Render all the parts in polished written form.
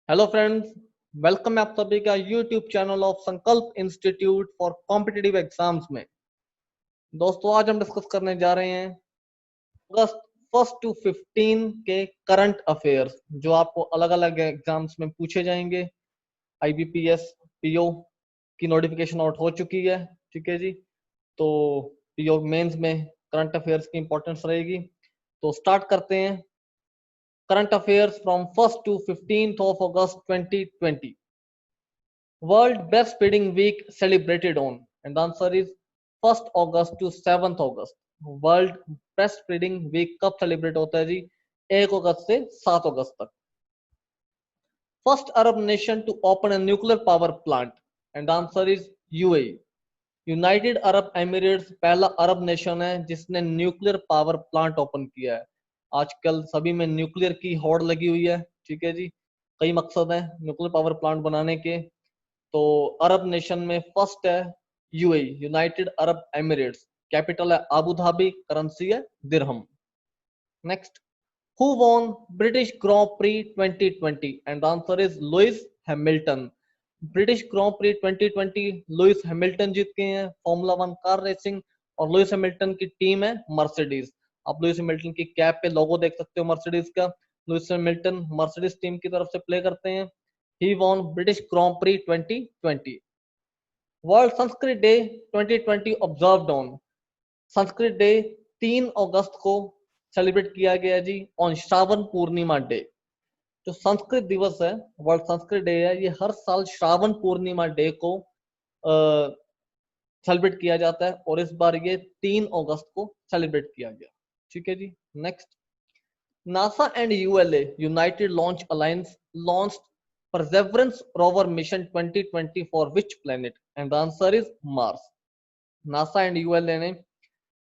Hello friends, welcome है आप सभी का यूट्यूब चैनल ऑफ संकल्प इंस्टीट्यूट फॉर कॉम्पिटिटिव एग्जाम्स में। दोस्तों, आज हम डिस्कस करने जा रहे हैं अगस्त 1 to 15 के करंट अफेयर्स जो आपको अलग अलग एग्जाम्स में पूछे जाएंगे। आईबीपीएस पीओ की नोटिफिकेशन आउट हो चुकी है, ठीक है जी। तो पीओ मेंस में करंट अफेयर्स की इंपॉर्टेंस रहेगी। तो स्टार्ट करते हैं। Current affairs from 1 to 15 August 2020। World Breastfeeding Week celebrated on, and the answer is 1st August to 7th August। World breast feeding week कब सेलिब्रेट होता है जी? 1 अगस्त से 7 अगस्त तक। First Arab nation to open a nuclear power plant, and answer is UAE. United Arab Emirates पहला Arab nation है जिसने न्यूक्लियर पावर प्लांट ओपन किया है। आजकल सभी में न्यूक्लियर की होड़ लगी हुई है, ठीक है जी। कई मकसद हैं न्यूक्लियर पावर प्लांट बनाने के। तो अरब नेशन में फर्स्ट है UAE, United Arab Emirates. Capital है अबू धाबी, करेंसी है dirham. Next, who won British grand prix 2020, and answer is Lewis Hamilton. British grand prix 2020 Lewis Hamilton जीत गए हैं। फॉर्मूला 1 कार रेसिंग, और Lewis Hamilton की team है Mercedes. आप Lewis Hamilton की कैप पे लोगो देख सकते हो मर्सिडीज का। लुइस हैमिल्टन मर्सिडीज टीम की तरफ से प्ले करते हैं। He won British grand prix 2020। World Sanskrit day 2020 observed on. Sanskrit day 3 अगस्त को सेलिब्रेट किया गया जी ऑन श्रावण पूर्णिमा डे। जो संस्कृत दिवस है, वर्ल्ड संस्कृत डे है, ये हर साल श्रावण पूर्णिमा डे को सेलिब्रेट किया जाता है, और इस बार ये 3 अगस्त को सेलिब्रेट किया गया, ठीक है जी। Next, NASA and ULA United Launch Alliance launched Perseverance rover mission 2020 for which planet? And the answer is Mars। NASA and ULA ने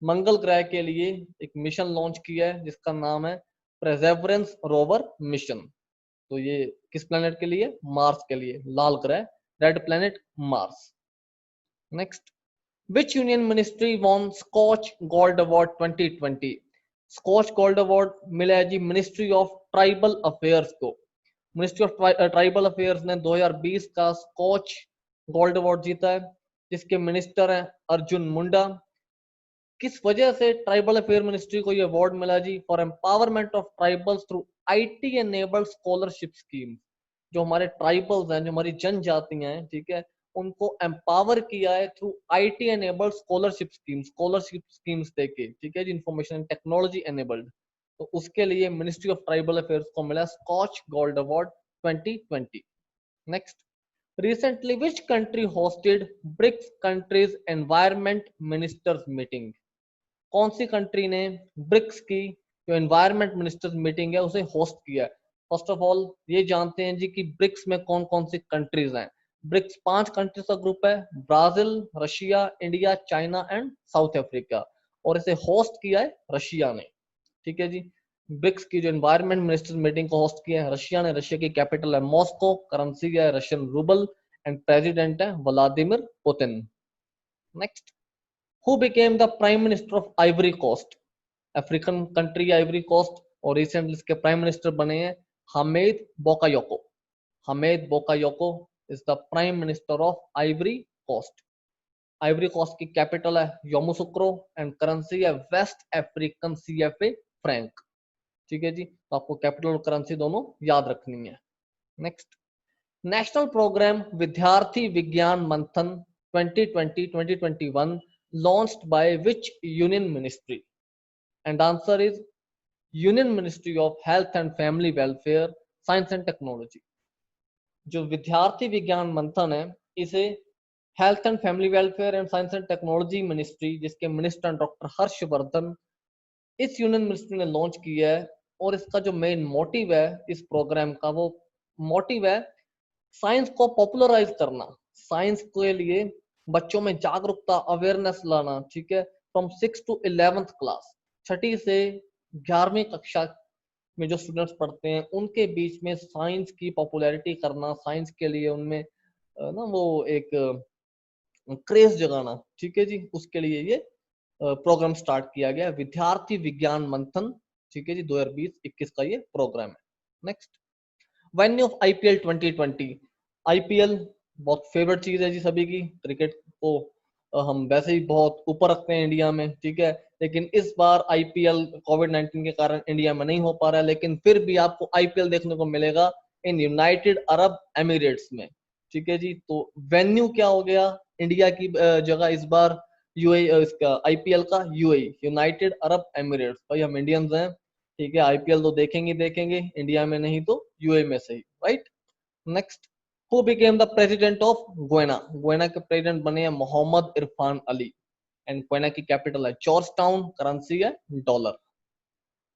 मंगल ग्रह के लिए एक मिशन लॉन्च किया है जिसका नाम है Perseverance रोवर मिशन। तो ये किस प्लेनेट के लिए? मार्स के लिए, लाल ग्रह, red planet Mars. Next, Which union ministry won Scotch Gold Award 2020? Scotch Gold Award मिला है जी मिनिस्ट्री ऑफ ट्राइबल अफेयर्स को। मिनिस्ट्री ऑफ ट्राइबल अफेयर्स ने 2020 का स्कॉच गोल्ड अवार्ड जीता है, जिसके मिनिस्टर हैं अर्जुन मुंडा। किस वजह से ट्राइबल अफेयर मिनिस्ट्री को ये अवार्ड मिला जी? For empowerment of tribals through IT enabled scholarship scheme. जो हमारे ट्राइबल्स हैं, जो हमारी जनजातियां हैं, ठीक है, उनको एम्पावर किया है through IT enabled scholarship schemes देके, ठीक है जी, इंफॉर्मेशन एंड टेक्नोलॉजी एनेबल्ड। तो उसके लिए मिनिस्ट्री ऑफ ट्राइबल अफेयर्स को मिला Scotch Gold Award 2020। Next, recently which country hosted BRICS countries environment ministers meeting? कौन सी कंट्री ने ब्रिक्स की जो एनवायरमेंट मिनिस्टर्स मीटिंग है उसे होस्ट किया है? फर्स्ट ऑफ ऑल ये जानते हैं जी कि ब्रिक्स में कौन कौन सी कंट्रीज हैं। ब्रिक्स 5 कंट्रीज का ग्रुप है, Brazil, Russia, India, China and south Africa, और इसे होस्ट किया है रशिया ने, ठीक है जी। ब्रिक्स की जो एनवायरमेंट मिनिस्टर्स मीटिंग को होस्ट किया है रशिया ने। रशिया की कैपिटल है मॉस्को, करेंसी है रशियन रूबल, एंड प्रेसिडेंट है Vladimir Putin. Next, who became the prime minister of Ivory Coast? African country Ivory Coast, और रिसेंटली इसके प्राइम मिनिस्टर बने हैं Hamed Bakayoko. Hamed Bakayoko is the prime minister of Ivory Coast. Ivory Coast की capital है Yamoussoukro, and currency है West African CFA franc, ठीक है जी। तो आपको कैपिटल और करेंसी दोनों याद रखनी है। नेक्स्ट, नेशनल प्रोग्राम विद्यार्थी विज्ञान मंथन 2020-2021 launched by which union ministry? And answer is Union Ministry of Health and Family Welfare, Science and Technology। जो विद्यार्थी विज्ञान मंथन है, इसे health and family welfare and science and technology ministry, जिसके मिनिस्टर डॉक्टर हर्षवर्धन, इस यूनियन मिनिस्ट्री ने launch किया है। और इसका जो मेन मोटिव है इस प्रोग्राम का, वो मोटिव है साइंस को पॉपुलराइज करना, साइंस के लिए बच्चों में जागरूकता, अवेयरनेस लाना, ठीक है। फ्रॉम 6 to 11th क्लास, 6ठी से 11वीं कक्षा में जो स्टूडेंट्स पढ़ते हैं उनके बीच में साइंस की पॉपुलैरिटी करना, साइंस के लिए उनमें ना वो एक क्रेज जगाना, ठीक है जी। उसके लिए ये प्रोग्राम स्टार्ट किया गया, विद्यार्थी विज्ञान मंथन, ठीक है जी। 2020-21 का ये प्रोग्राम है। Next, venue of IPL 2020। IPL बहुत फेवरेट चीज है जी सभी की, क्रिकेट को हम वैसे ही बहुत ऊपर रखते हैं इंडिया में, ठीक है। लेकिन इस बार आईपीएल कोविड-19 के कारण इंडिया में नहीं हो पा रहा है, लेकिन फिर भी आपको आईपीएल देखने को मिलेगा इन यूनाइटेड अरब एमिरेट्स में, ठीक है जी। तो वेन्यू क्या हो गया, इंडिया की जगह इस बार यूएई, इसका आईपीएल का यूएई, यूनाइटेड अरब एमिरेट्स। भाई हम इंडियंस हैं, ठीक है, आईपीएल तो देखेंगे देखेंगे, इंडिया में नहीं तो यूएई में से ही, right. Next, who became the president of Guyana. Guyana के प्रेसिडेंट बने हैं Mohamed Irfaan Ali, and Guyana की कैपिटल है जॉर्ज टाउन, करेंसी है dollar.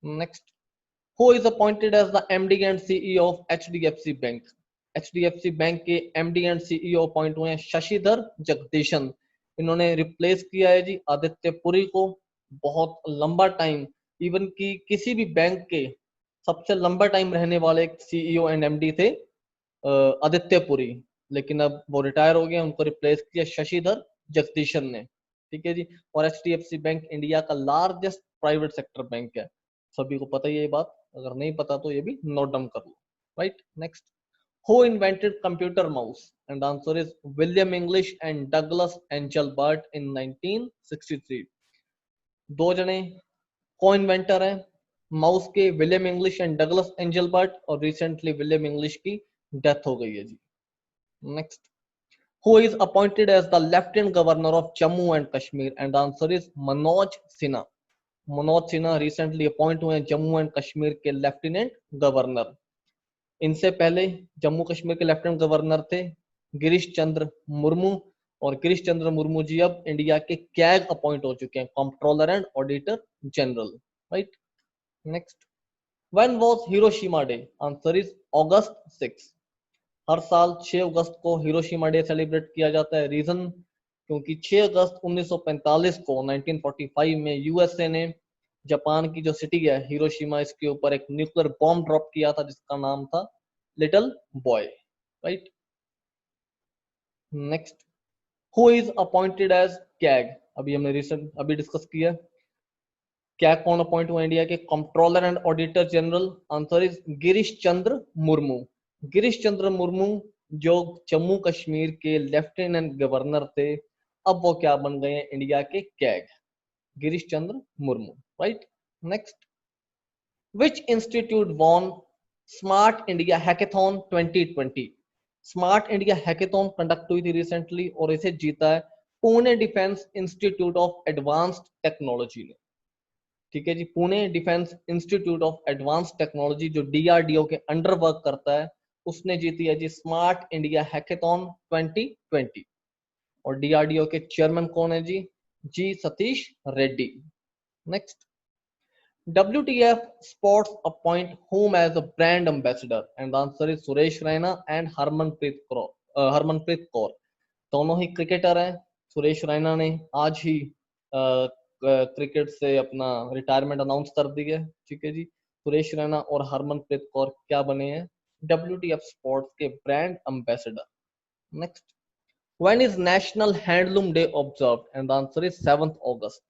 Next, who is appointed as the MD and CEO of HDFC bank. HDFC bank के MD and CEO appoint हुए हैं शशिधर जगदीशन। इन्होंने रिप्लेस किया है जी आदित्य पुरी को। बहुत लंबा टाइम, इवन की किसी भी बैंक के सबसे लंबा टाइम रहने वाले सीईओ एंड एमडी थे आदित्य पुरी, लेकिन अब वो रिटायर हो गए, उनको रिप्लेस किया शशिधर जगदीशन ने, ठीक है जी। और एचडीएफसी बैंक इंडिया का लार्जेस्ट प्राइवेट सेक्टर बैंक है, सभी को पता ही है ये बात, अगर नहीं पता तो ये भी नोट डाउन कर लो, right. Next, who invented computer mouse, and answer is William English and Douglas Engelbart in 1963। दो जने को इन्वेंटर हैं माउस के, William English and Douglas Engelbart, और रिसेंटली विलियम इंग्लिश की डेथ हो गई है जी। Next, who is appointed as the lieutenant governor of Jammu and Kashmir, and answer is Manoj Sinha. Manoj Sinha recently appoint हुए हैं जम्मू एंड कश्मीर के लेफ्टिनेंट गवर्नर। इनसे पहले जम्मू कश्मीर के लेफ्टिनेंट गवर्नर थे गिरीश चंद्र मुर्मू, और गिरीश चंद्र मुर्मू जी अब इंडिया के कैग अपॉइंट हो चुके हैं, controller and auditor general, right. Next, when was Hiroshima day, answer is August 6। हर साल 6 अगस्त को हिरोशिमा डे सेलिब्रेट किया जाता है। रीजन, क्योंकि 6 अगस्त 1945 को 1945 में यूएसए ने जापान की जो सिटी है हिरोशिमा, इसके ऊपर एक न्यूक्लियर बॉम्ब ड्रॉप किया था जिसका नाम था Little Boy, right. Next, who is appointed as CAG, अभी हमने रिसेंट अभी डिस्कस किया, कैग कौन अपॉइंट हुआ इंडिया के, controller and auditor general. Answer is Girish Chandra Murmu. Girish Chandra Murmu जो जम्मू कश्मीर के लेफ्टिनेंट गवर्नर थे, अब वो क्या बन गए हैं, इंडिया के CAG, Girish Chandra Murmu, right. Next, which institute won smart India hackathon 2020। Smart India hackathon conduct हुई थी रिसेंटली, और इसे जीता है Pune defence institute of advanced technology ने, ठीक है जी। Pune defence institute of advance technology जो डीआरडीओ के अंडर वर्क करता है, उसने जीती है जी स्मार्ट इंडिया हैकेथॉन 2020। और डीआरडीओ के चेयरमैन कौन है जी Satish Reddy. Next, WTF Sports appoint whom as a brand ambassador, and the answer is Suresh Raina and Harmanpreet Kaur. दोनों ही क्रिकेटर हैं। सुरेश रैना ने आज ही क्रिकेट से अपना रिटायरमेंट अनाउंस कर दी है, ठीक है जी। सुरेश रैना और हरमनप्रीत कौर क्या बने हैं, WTF स्पोर्ट्स के brand ambassador. Next, when is national handloom day observed, and the answer is 7 अगस्त।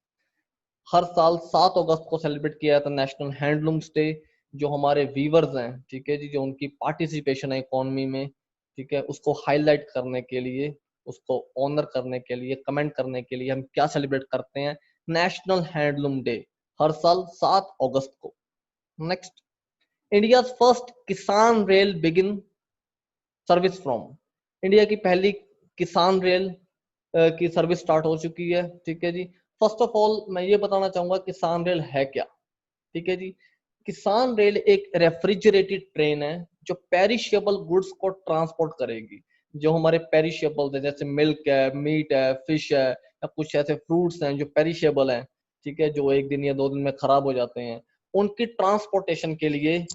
हर साल 7 अगस्त को सेलिब्रेट किया जाता है नेशनल हैंडलूम्स डे। जो हमारे वीवर्स हैं, ठीक है जी, जो उनकी पार्टिसिपेशन है इकोनॉमी में, ठीक है, उसको हाईलाइट करने के लिए, उसको ऑनर करने के लिए, कमेंट करने के लिए हम क्या सेलिब्रेट करते हैं, नेशनल हैंडलूम डे, हर साल 7 अगस्त को। नेक्स्ट, इंडिया फर्स्ट किसान rail begin service from. India की पहली किसान रेल की सर्विस स्टार्ट हो चुकी है, ठीक है जी। फर्स्ट ऑफ ऑल मैं ये बताना चाहूंगा किसान रेल है क्या, ठीक है जी। किसान रेल एक रेफ्रिजरेटेड ट्रेन है जो पेरिशेबल गुड्स को ट्रांसपोर्ट करेगी। जो हमारे पेरिशेबल है जैसे मिल्क है, मीट है, फिश है, या कुछ ऐसे फ्रूट्स हैं जो पेरिशेबल हैं, ठीक है, जो एक दिन या 2 दिन में खराब हो जाते हैं, उनकी ट्रांसपोर्टेशन के लिए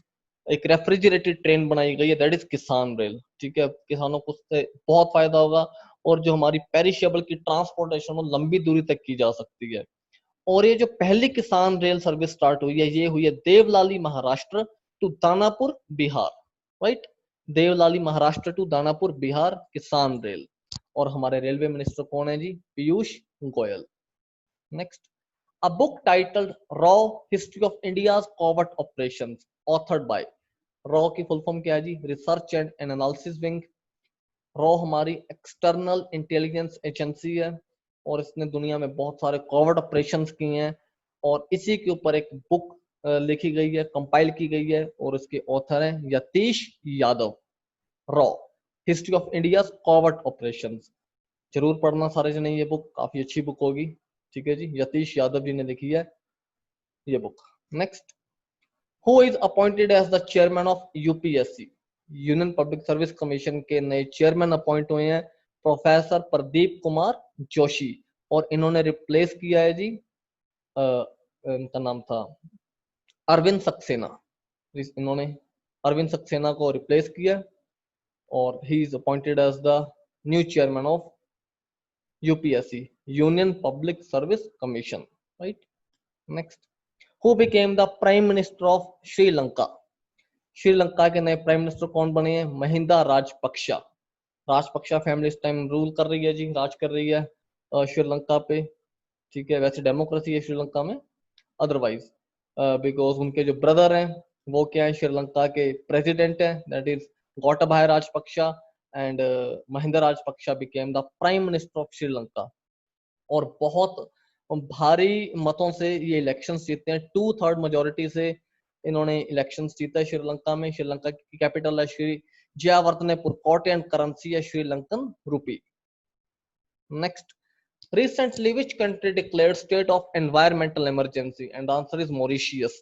एक रेफ्रिजरेटेड ट्रेन बनाई गई है, दैट इज किसान रेल, ठीक है। किसानों को उससे बहुत फायदा होगा, और जो हमारी पेरिशेबल की ट्रांसपोर्टेशन वो लंबी दूरी तक की जा सकती है। और ये जो पहली किसान रेल सर्विस स्टार्ट हुई है, ये हुई है Deolali Maharashtra to Danapur Bihar, right. Deolali Maharashtra to Danapur Bihar Kisan rail. और हमारे रेलवे मिनिस्टर कौन है जी, Piyush Goyal. Next, a book titled Raw History of India's Covert Operations, authored by रॉ की फुल फॉर्म क्या है जी? Research and analysis wing. रॉ हमारी एक्सटर्नल इंटेलिजेंस एजेंसी है और इसने दुनिया में बहुत सारे कॉवर्ट ऑपरेशंस किए हैं और इसी के ऊपर एक बुक लिखी गई है, कंपाइल की गई है और इसके ऑथर हैं यतीश यादव। रॉ, history of India covert operations, जरूर पढ़ना सारे जने ये बुक, काफी अच्छी बुक होगी। ठीक है जी, यतीश यादव जी ने लिखी है ये book. Next, who is appointed as the chairman of UPSC? Union Public Service Commission के नए चेयरमैन अपॉइंट हुए हैं प्रोफेसर प्रदीप कुमार जोशी और इन्होंने रिप्लेस किया है जी, इनका नाम था अरविंद सक्सेना। इन्होंने अरविंद सक्सेना को रिप्लेस किया और he is appointed as the new chairman of UPSC, Union Public Service Commission, right. Next, who became the prime minister of Sri Lanka? Sri Lanka के नए प्राइम मिनिस्टर कौन बने हैं? महिंदा राजपक्षा। राजपक्षा फैमिली इस टाइम रूल कर रही है जी, राज कर रही है श्रीलंका पे। ठीक है, वैसे डेमोक्रेसी है श्रीलंका में, अदरवाइज बिकॉज उनके जो ब्रदर हैं वो क्या है, श्रीलंका के प्रेसिडेंट हैं, that is Gotabaya Rajapaksa and Mahinda Rajapaksa became the prime minister of Sri Lanka और बहुत भारी मतों से ये इलेक्शंस जीतते हैं, 2/3 मेजोरिटी से इन्होंने इलेक्शंस जीता है श्रीलंका में। श्रीलंका की कैपिटल है श्री जयावर्धनेपुर कोर्ट एंड करेंसी है श्रीलंकन रूपी। Next, recently which country declared state of environmental emergency? and the answer is Mauritius।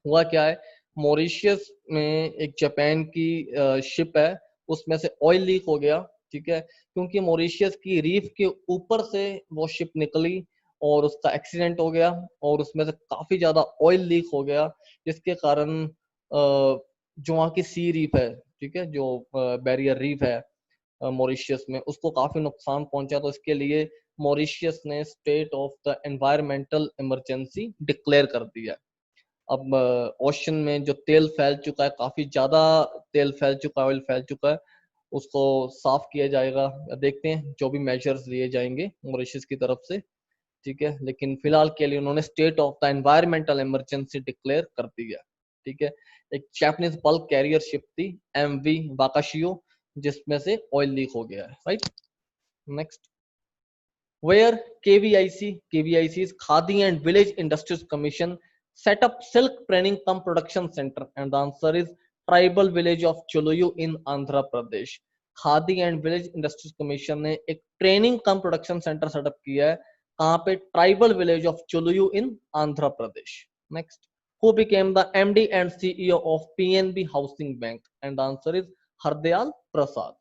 हुआ क्या है, मॉरिशियस में एक जापान की शिप है, उसमें से ऑयल लीक हो गया। ठीक है, क्योंकि मॉरिशियस की रीफ के ऊपर से वो शिप निकली और उसका एक्सीडेंट हो गया और उसमें से काफी ज्यादा ऑयल लीक हो गया, जिसके कारण जो वहाँ की सी रीफ है, ठीक है, जो बैरियर रीफ है मॉरिशियस में, उसको काफी नुकसान पहुंचा। तो इसके लिए मॉरिशियस ने state of the environmental emergency declare कर दिया। अब ओशन में जो तेल फैल चुका है, काफी ज्यादा तेल फैल चुका है, ऑयल फैल चुका है, उसको साफ किया जाएगा। देखते हैं जो भी मेजर्स लिए जाएंगे मॉरिशस की तरफ से। ठीक है, लेकिन फिलहाल के लिए उन्होंने state of the environmental emergency declare कर दिया। ठीक है, एक जापानीज बल्क कैरियर शिप थी एमवी वाकाशियो, जिसमें से ऑयल लीक हो गया है, right. Next, where KVIC is Khadi and Village Industries Commission set up silk training cum production center and the answer is tribal village of Chuluyu in Andhra Pradesh। Khadi and village industries commission ने एक training cum production centre setup किया है, कहां पे? Tribal village of Chuluyu in Andhra Pradesh. Next, who became the MD and CEO of PNB housing bank and the answer is Hardayal Prasad.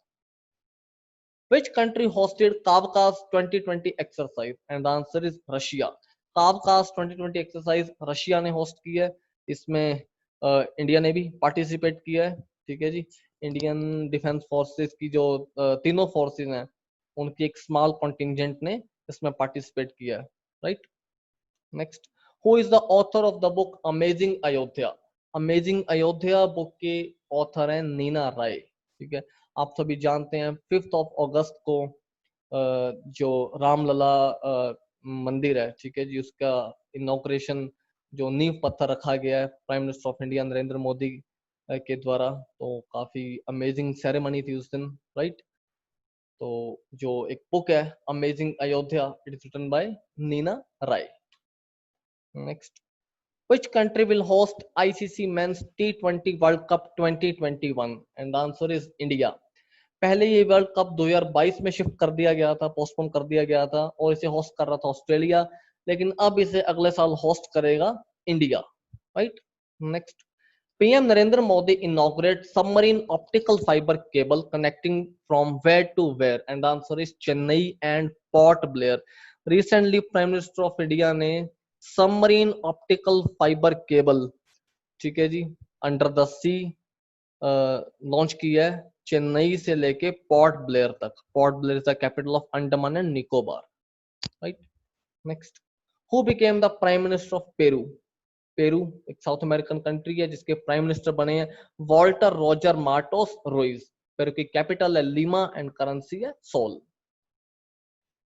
Which country hosted Kavkaz 2020 exercise? And the answer is Russia। Kavkaz 2020 exercise Russia ने host की है, इसमें India ने भी participate किया है। ठीक है जी, इंडियन डिफेंस फोर्सेस की जो तीनों फोर्सेस हैं, उनकी एक स्मॉल कॉन्टिंजेंट ने इसमें पार्टिसिपेट किया है, right. Next, who is the author of the book amazing Ayodhya? Amazing Ayodhya book के ऑथर हैं नीना राय। ठीक है, आप सभी जानते हैं 5 अगस्त को जो रामलला मंदिर है, ठीक है जी, उसका इनॉग्रेशन, जो नींव पत्थर रखा गया है prime minister of India Narendra Modi के द्वारा, तो काफी अमेजिंग सेरेमनी थी उस दिन, राइट। तो जो एक बुक है amazing Ayodhya, it is written by Neena Rai. Next, which country will host ICC Men's T20 World Cup 2021 and the answer is India। पहले ये वर्ल्ड कप 2022 में शिफ्ट कर दिया गया था, पोस्टपोन कर दिया गया था और इसे होस्ट कर रहा था ऑस्ट्रेलिया, लेकिन अब इसे अगले साल होस्ट करेगा India, right. Next, PM Narendra Modi inaugurate submarine optical fibre cable connecting from where to where and the answer is Chennai and Port Blair. Recently prime minister of India ने सबमरीन ऑप्टिकल फाइबर केबल, ठीक है जी, अंडर द सी लॉन्च की है, चेन्नई से लेके पोर्ट ब्लेयर तक। Port Blair is the capital of Andaman and Nicobar, right. Next, who became the prime minister of Peru? Peru एक साउथ अमेरिकन कंट्री है जिसके प्राइम मिनिस्टर बने हैं Walter Roger Martos Ruiz. Peru की कैपिटल है लीमा एंड करेंसी है sol.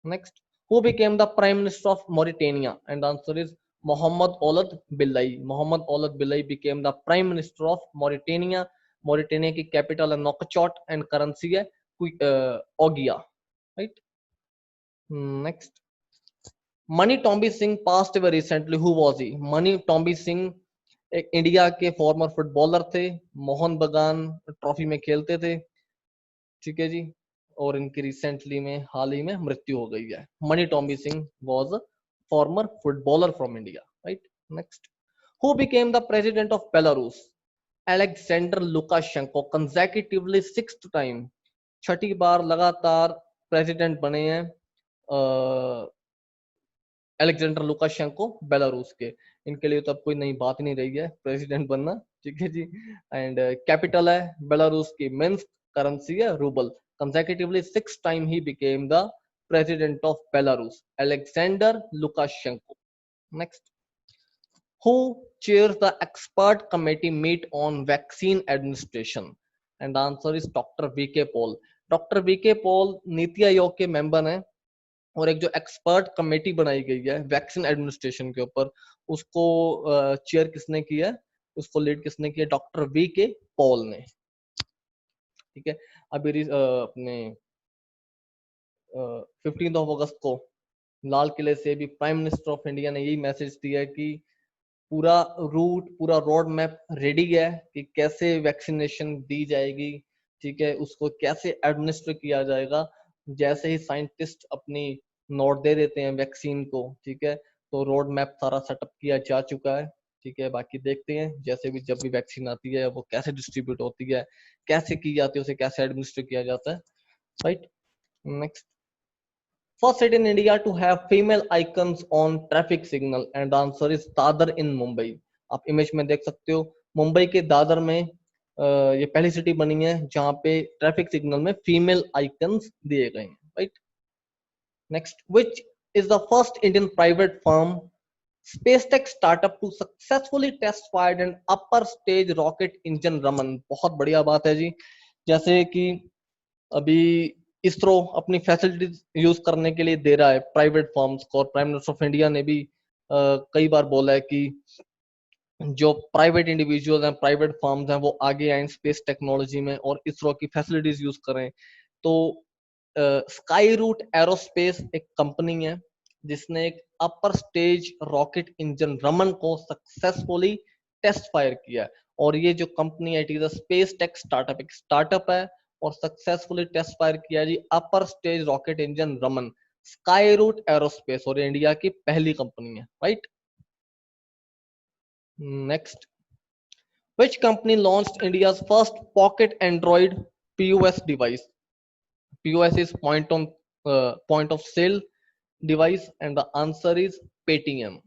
Next, who became the prime minister of Mauritania and the answer is Mohamed Ould Bilai. Mohamed Ould Bilai became the Prime Minister of Mauritania. Mauritania की capital है Nouakchott and currency है Ogia. Right. Next. Mani Tombi Singh passed away recently. Who was he? Mani Tombi Singh एक India के farmer footballer थे, मोहन बगान trophy में खेलते थे, ठीक है जी, और इनकी रिसेंटली में हाल ही में मृत्यु हो गई है। Mani Tombi Singh was a former footballer from India, right. Next, who became the president of Belarus? Alexander Lukashenko, consecutively sixth time, छठी बार लगातार प्रेसिडेंट बने हैं अलेक्जेंडर लुकाशेंको बेलारूस के। इनके लिए तो अब कोई नई बात नहीं रही है प्रेसिडेंट बनना, ठीक है जी। एंड कैपिटल है बेलारूस की मिन्स्क, करेंसी है rouble. Consecutively six time he became the president of Belarus, Alexander Lukashenko. Next, who chairs the expert committee meet on vaccine administration? And the answer is Dr. VK Paul. Doctor VK Paul NITI Aayog के member हैं और एक जो expert committee बनाई गई है vaccine administration के ऊपर, उसको चेयर किसने किया है, उसको लीड किसने किया? डॉक्टर वीके पॉल ने, ठीक है। अभी अपने 15 अगस्त को लाल किले से भी प्राइम मिनिस्टर ऑफ इंडिया ने यही मैसेज दिया कि पूरा रूट, पूरा रोड मैप रेडी है कि कैसे वैक्सीनेशन दी जाएगी, ठीक है, उसको कैसे एडमिनिस्टर किया जाएगा। जैसे ही साइंटिस्ट अपनी नोट दे देते हैं वैक्सीन को, ठीक है, तो रोड मैप सारा सेटअप किया जा चुका है, ठीक है। बाकी देखते हैं जैसे भी जब भी वैक्सीन आती है वो कैसे डिस्ट्रीब्यूट होती है, कैसे की जाती है, उसे कैसे एडमिनिस्टर किया जाता है, right. Next, first city in India to have female icons on traffic signal, and the answer is Dadar in Mumbai. आप इमेज में देख सकते हो, मुंबई के दादर में ये पहली सिटी बनी है जहां पे ट्रैफिक सिग्नल में फीमेल आइकन्स दिए गए हैं, right. Next, which is the first Indian private firm space tech startup to successfully test fired an upper stage rocket engine Raman? बहुत बढ़िया बात है जी। जैसे कि अभी इसरो अपनी फैसिलिटीज यूज करने के लिए दे रहा है प्राइवेट फर्म्स को, और प्राइम मिनिस्टर ऑफ इंडिया ने भी कई बार बोला है कि जो प्राइवेट इंडिविजुअल हैं, प्राइवेट फर्म्स हैं, वो आगे आए स्पेस टेक्नोलॉजी में और इसरो की फैसिलिटीज यूज करें। तो स्काई रूट एरोस्पेस एक कंपनी है जिसने एक अपर स्टेज रॉकेट इंजन रमन को सक्सेसफुली टेस्ट फायर किया है, और ये जो कंपनी है it is a space tech startup, एक स्टार्टअप है और सक्सेसफुली टेस्ट फायर किया जी upper stage rocket engine Raman, Skyroot Aerospace, और इंडिया की पहली कंपनी है, right. Next, which company launched India's first pocket Android POS device? POS is point of sale device, and the answer is Paytm.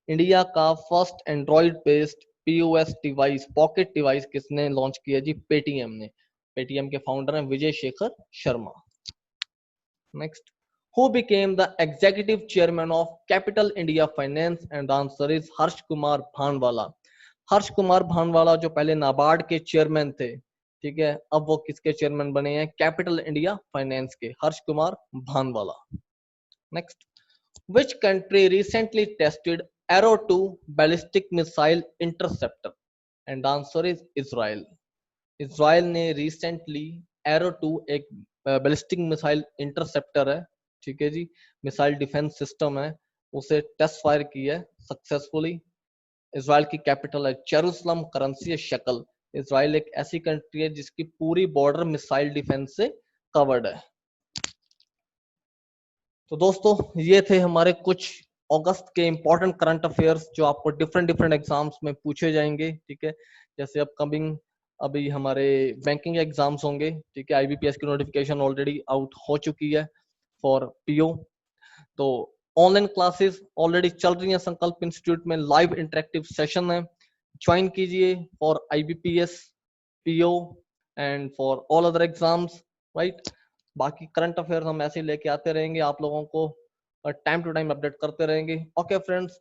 India का first android based POS device, pocket device किसने launch किया जी? Paytm ने। Paytm के founder हैं Vijay Shekhar Sharma. Next, who became the executive chairman of Capital India Finance? And the answer is Harsh Kumar Bhanwala. Harsh Kumar Bhanwala जो पहले नाबार्ड के चेयरमैन थे, ठीक है, अब वो किसके चेयरमैन बने हैं? कैपिटल इंडिया फाइनेंस के, Harsh Kumar Bhanwala. Next, which country recently tested Arrow 2 ballistic missile interceptor? And the answer is Israel. Israel ने recently Arrow 2 एक ballistic missile interceptor है, ठीक है जी, मिसाइल डिफेंस सिस्टम है, उसे टेस्ट फायर किया है सक्सेसफुली। इसराइल की कैपिटल है जेरूसलम, करेंसी है शेकल। इसराइल एक ऐसी कंट्री है जिसकी पूरी बॉर्डर मिसाइल डिफेंस से कवर्ड है। तो दोस्तों ये थे हमारे कुछ अगस्त के इंपॉर्टेंट करंट अफेयर्स जो आपको डिफरेंट एग्जाम्स में पूछे जाएंगे, ठीक है। जैसे अपकमिंग अभी हमारे बैंकिंग एग्जाम्स होंगे, ठीक है, आईबीपीएस की नोटिफिकेशन ऑलरेडी आउट हो चुकी है फॉर पीओ। तो ऑनलाइन क्लासेस ऑलरेडी चल रही हैं, संकल्प इंस्टीट्यूट में लाइव इंटरेक्टिव सेशन है, ज्वाइन कीजिए for IBPS, PO and for all other exams, right. बाकी करंट अफेयर्स हम ऐसे ही लेके आते रहेंगे, आप लोगों को टाइम टू टाइम अपडेट करते रहेंगे। Okay friends,